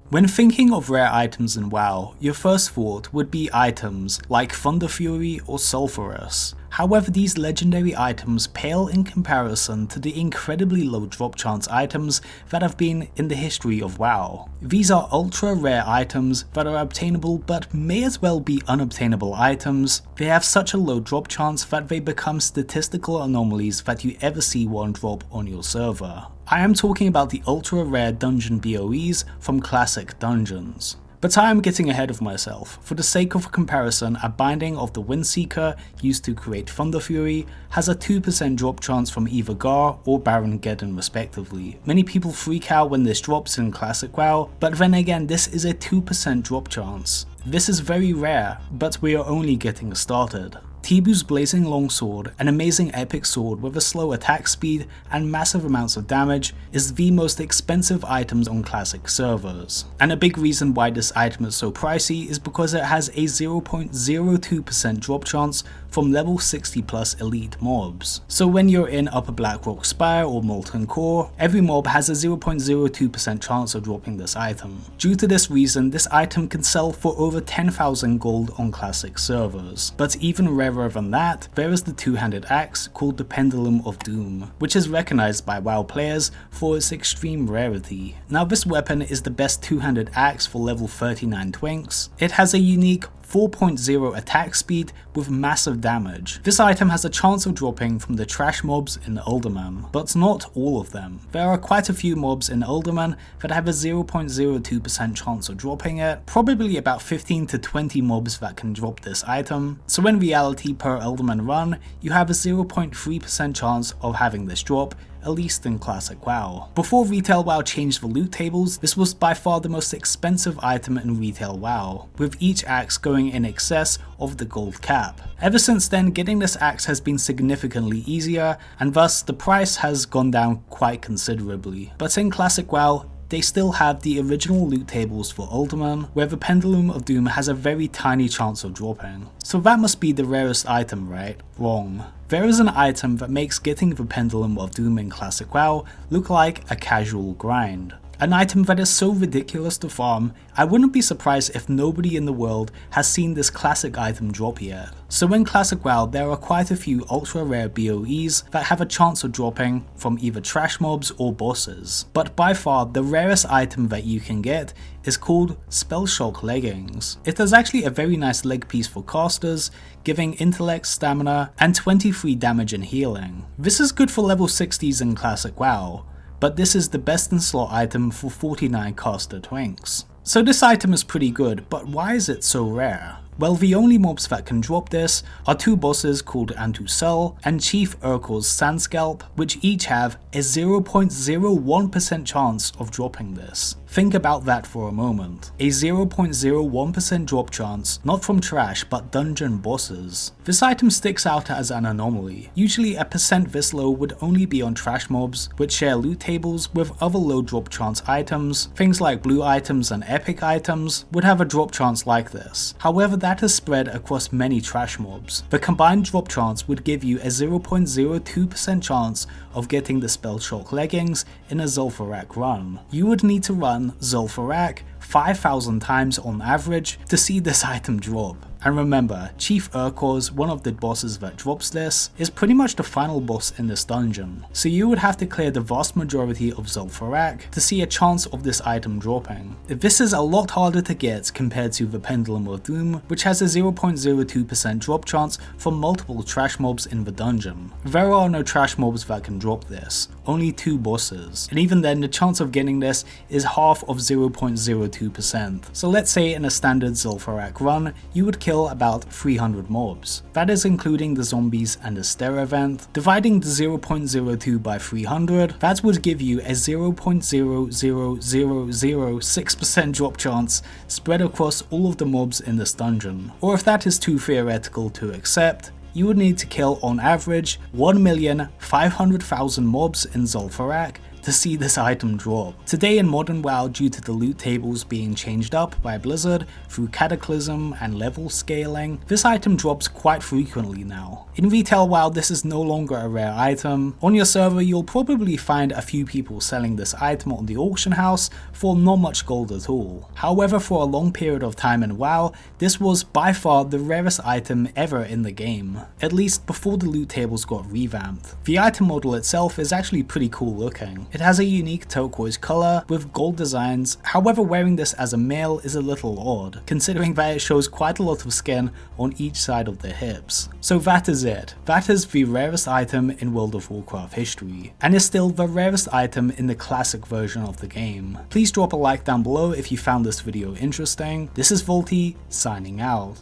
When thinking of rare items in WoW, your first thought would be items like Thunder Fury or Sulphurous. However, these legendary items pale in comparison to the incredibly low drop chance items that have been in the history of WoW. These are ultra rare items that are obtainable but may as well be unobtainable items. They have such a low drop chance that they become statistical anomalies that you ever see one drop on your server. I am talking about the ultra rare dungeon BOEs from classic dungeons. But I am getting ahead of myself. For the sake of comparison, a binding of the Windseeker used to create Thunder Fury has a 2% drop chance from either Gar or Baron Geddon respectively. Many people freak out when this drops in classic WoW, but then again this is a 2% drop chance. This is very rare, but we are only getting started. Tibu's Blazing Longsword, an amazing epic sword with a slow attack speed and massive amounts of damage, is the most expensive items on classic servers. And a big reason why this item is so pricey is because it has a 0.02% drop chance from level 60 plus elite mobs. So when you're in Upper Blackrock Spire or Molten Core, every mob has a 0.02% chance of dropping this item. Due to this reason, this item can sell for over 10,000 gold on classic servers. But even rarer than that, there is the two-handed axe called the Pendulum of Doom, which is recognized by WoW players for its extreme rarity. Now this weapon is the best two-handed axe for level 39 twinks. It has a unique 4.0 attack speed with massive damage. This item has a chance of dropping from the trash mobs in Uldaman, but not all of them. There are quite a few mobs in Uldaman that have a 0.02% chance of dropping it, probably about 15 to 20 mobs that can drop this item. So in reality, per Uldaman run, you have a 0.3% chance of having this drop, at least in classic WoW. Before retail WoW changed the loot tables, this was by far the most expensive item in retail WoW, with each axe going in excess of the gold cap. Ever since then, getting this axe has been significantly easier, and thus the price has gone down quite considerably. But in classic WoW, they still have the original loot tables for Uldaman, where the Pendulum of Doom has a very tiny chance of dropping. So that must be the rarest item, right? Wrong. There is an item that makes getting the Pendulum of Doom in classic WoW look like a casual grind. An item that is so ridiculous to farm, I wouldn't be surprised if nobody in the world has seen this classic item drop yet. So in classic WoW, there are quite a few ultra rare BOEs that have a chance of dropping from either trash mobs or bosses. But by far, the rarest item that you can get is called Spell Shock Leggings. It is actually a very nice leg piece for casters, giving intellect, stamina, and 23 damage and healing. This is good for level 60s in classic WoW, but this is the best in slot item for 49 caster twinks. So this item is pretty good, but why is it so rare? Well, the only mobs that can drop this are two bosses called Antusel and Chief Urkel's Sandscalp, which each have a 0.01% chance of dropping this. Think about that for a moment. A 0.01% drop chance, not from trash but dungeon bosses. This item sticks out as an anomaly. Usually a percent this low would only be on trash mobs, which share loot tables with other low drop chance items. Things like blue items and epic items would have a drop chance like this. However, that is spread across many trash mobs. The combined drop chance would give you a 0.02% chance of getting the Spell Shock Leggings in a Zul'Farrak run. You would need to run Zul'Farrak 5,000 times on average to see this item drop. And remember, Chief Urkor, one of the bosses that drops this, is pretty much the final boss in this dungeon, so you would have to clear the vast majority of Zul'Farrak to see a chance of this item dropping. This is a lot harder to get compared to the Pendulum of Doom, which has a 0.02% drop chance from multiple trash mobs in the dungeon. There are no trash mobs that can drop this, only two bosses, and even then the chance of getting this is half of 0.02%. So let's say in a standard Zul'Farrak run, you would kill about 300 mobs. That is including the zombies and the stair event. Dividing the 0.02 by 300, that would give you a 0.00006% drop chance spread across all of the mobs in this dungeon. Or if that is too theoretical to accept, you would need to kill on average 1,500,000 mobs in Zul'Farrak to see this item drop. Today in modern WoW, due to the loot tables being changed up by Blizzard through Cataclysm and level scaling, this item drops quite frequently now. In retail WoW, this is no longer a rare item. On your server, you'll probably find a few people selling this item on the auction house for not much gold at all. However, for a long period of time in WoW, this was by far the rarest item ever in the game, at least before the loot tables got revamped. The item model itself is actually pretty cool looking. It has a unique turquoise colour with gold designs, however wearing this as a male is a little odd, considering that it shows quite a lot of skin on each side of the hips. So that is it. That is the rarest item in World of Warcraft history, and is still the rarest item in the classic version of the game. Please drop a like down below if you found this video interesting. This is vaulty, signing out.